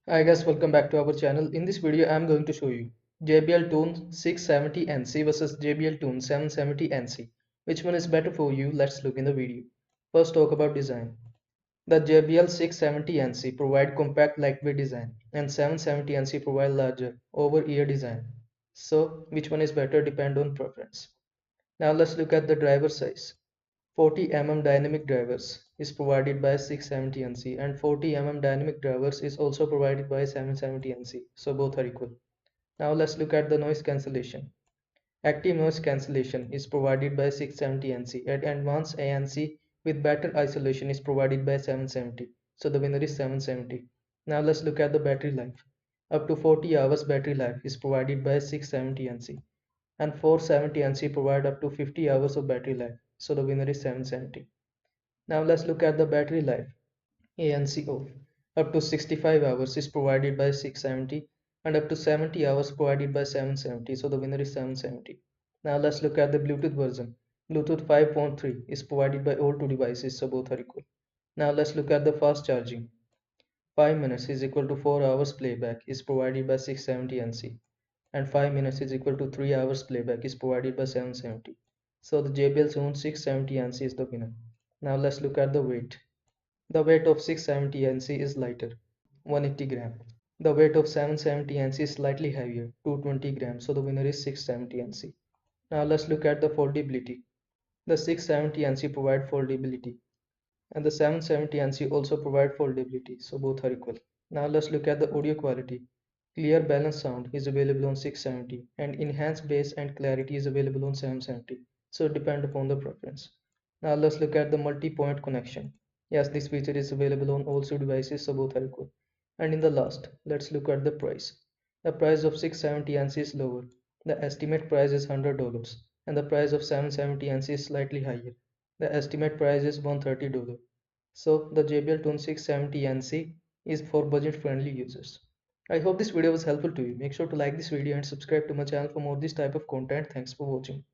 Hi guys, welcome back to our channel. In this video, I am going to show you JBL Tune 670NC versus JBL Tune 770NC. Which one is better for you? Let's look in the video. First, talk about design. The JBL 670NC provide compact lightweight design and 770NC provide larger over-ear design. So, which one is better depend on preference. Now let's look at the driver size. 40 mm dynamic drivers is provided by 670NC and 40 mm dynamic drivers is also provided by 770NC, so both are equal. Now let's look at the noise cancellation. Active noise cancellation is provided by 670NC and advanced ANC with better isolation is provided by 770, so the winner is 770. Now let's look at the battery life. Up to 40 hours battery life is provided by 670NC and 470NC provide up to 50 hours of battery life, so the winner is 770. Now let's look at the battery life. ANC up to 65 hours is provided by 670 and up to 70 hours provided by 770, so the winner is 770. Now let's look at the Bluetooth version. Bluetooth 5.3 is provided by all two devices, so both are equal. Now let's look at the fast charging. 5 minutes is equal to 4 hours playback is provided by 670NC and 5 minutes is equal to 3 hours playback is provided by 770. So the JBL's own 670NC is the winner. Now let's look at the weight. The weight of 670NC is lighter, 180 gram. The weight of 770NC is slightly heavier, 220 grams. So the winner is 670NC. Now let's look at the foldability. The 670NC provide foldability and the 770NC also provide foldability, so both are equal. Now let's look at the audio quality. Clear balanced sound is available on 670 and enhanced bass and clarity is available on 770, so it depends upon the preference. Now let's look at the multi-point connection. Yes, this feature is available on all two devices, so both are equal. And in the last, let's look at the price. The price of 670NC is lower. The estimate price is $100 and the price of 770NC is slightly higher. The estimate price is $130. So the JBL Tune 670NC is for budget-friendly users. I hope this video was helpful to you. Make sure to like this video and subscribe to my channel for more this type of content. Thanks for watching.